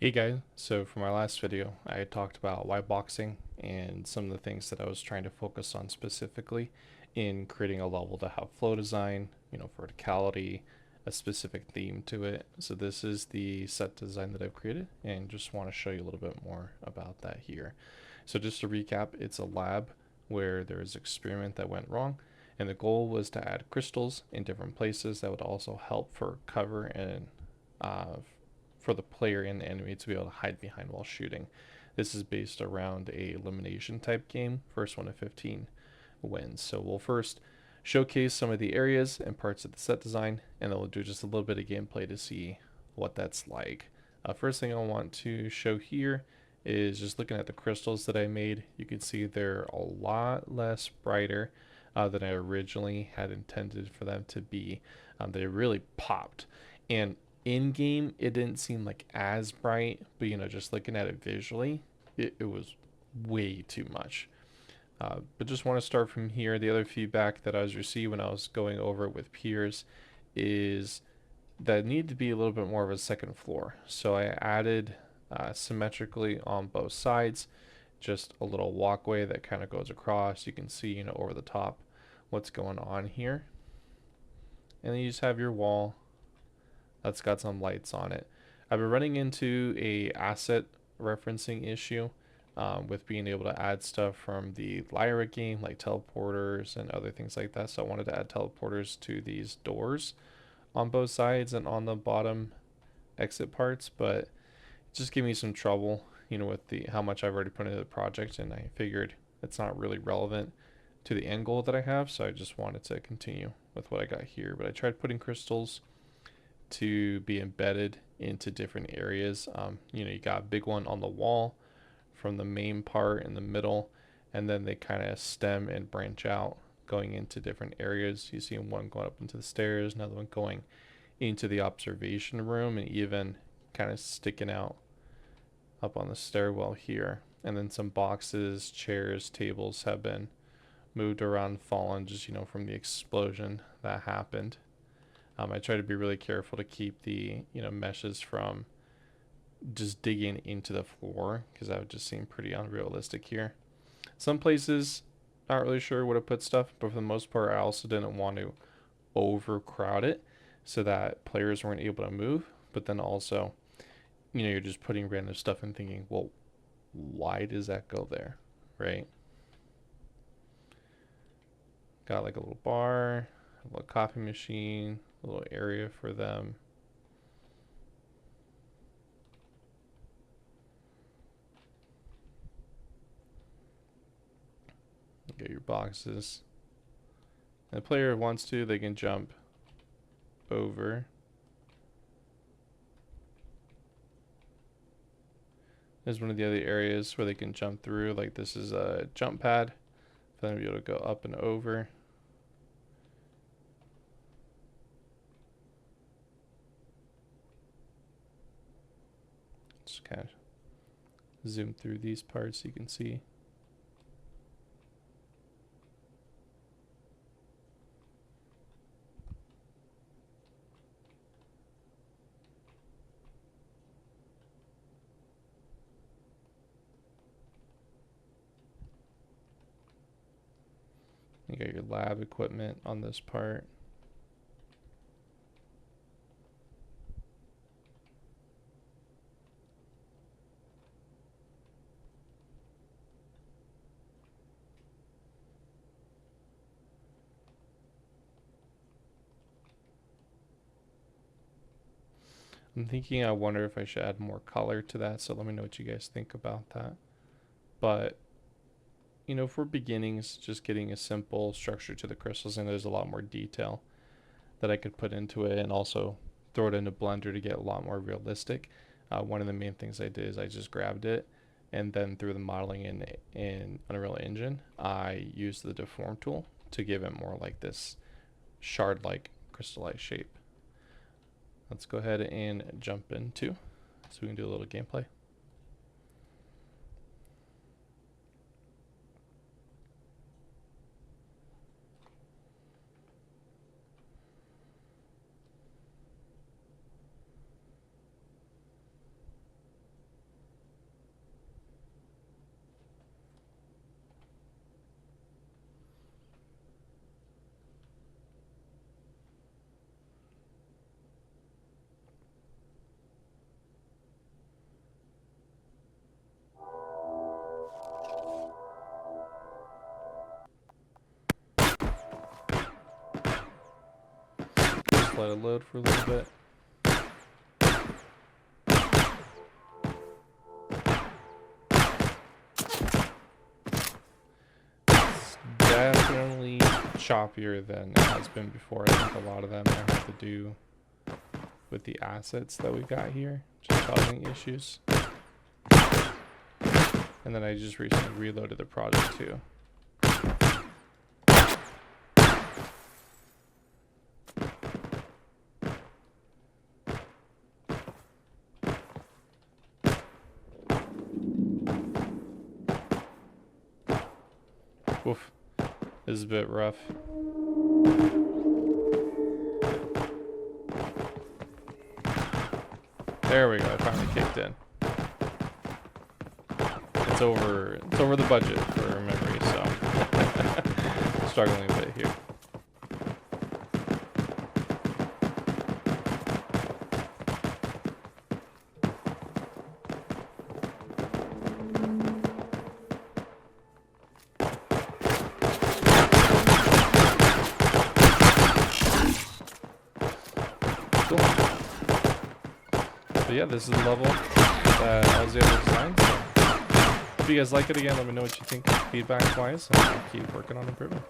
Hey guys, so for my last video, I talked about white boxing and some of the things that I was trying to focus on specifically in creating a level to have flow design, verticality, a specific theme to it. So this is the set design that I've created and just want to show you a little bit more about that here. So just to recap, it's a lab where there's an experiment that went wrong and the goal was to add crystals in different places that would also help for cover and uh, for the player in the enemy to be able to hide behind while shooting. This is based around a elimination type game. First one to 15 wins. So we'll first showcase some of the areas and parts of the set design, and then we'll do just a little bit of gameplay to see what that's like. First thing I want to show here is just looking at the crystals that I made. You can see they're a lot less brighter than I originally had intended for them to be. They really popped. And in game, it didn't seem like as bright, but just looking at it visually, it was way too much. But just want to start from here. The other feedback that I was receiving when I was going over it with peers is that it needed to be a little bit more of a second floor. So I added symmetrically on both sides, just a little walkway that kind of goes across. You can see, over the top what's going on here. And then you just have your wall that's got some lights on it. I've been running into a asset referencing issue with being able to add stuff from the Lyra game, like teleporters and other things like that. So I wanted to add teleporters to these doors on both sides and on the bottom exit parts, but it just gave me some trouble, with the how much I've already put into the project, and I figured it's not really relevant to the end goal that I have, so I just wanted to continue with what I got here. But I tried putting crystals to be embedded into different areas. You got a big one on the wall from the main part in the middle, and then they kind of stem and branch out going into different areas. You see one going up into the stairs, another one going into the observation room, and even kind of sticking out up on the stairwell here. And then some boxes, chairs, tables have been moved around, fallen just, from the explosion that happened. I try to be really careful to keep the meshes from just digging into the floor because that would just seem pretty unrealistic here. Some places, not really sure where to put stuff, but for the most part, I also didn't want to overcrowd it so that players weren't able to move. But then also, you're just putting random stuff and thinking, well, why does that go there, right? Got like a little bar, a little coffee machine, a little area for them. Get your boxes. And the player wants to, they can jump over. There's one of the other areas where they can jump through. Like this is a jump pad for them to be able to go up and over. Just kind of zoom through these parts so you can see. You got your lab equipment on this part. I'm thinking, I wonder if I should add more color to that, so let me know what you guys think about that. But, for beginnings, just getting a simple structure to the crystals, and there's a lot more detail that I could put into it, and also throw it into Blender to get a lot more realistic. One of the main things I did is I just grabbed it, and then through the modeling in Unreal Engine, I used the deform tool to give it more like this shard-like crystallized shape. Let's go ahead and jump into so we can do a little gameplay. let it load for a little bit. It's definitely choppier than it has been before. I think a lot of them have to do with the assets that we got here, just causing issues. And then I just recently reloaded the project too. Oof, this is a bit rough. There we go, it finally kicked in. It's over the budget for memory, so struggling a bit here. Cool. But yeah, this is the level that I was able to design. So if you guys like it, again, let me know what you think feedback wise, and I'll keep working on improving.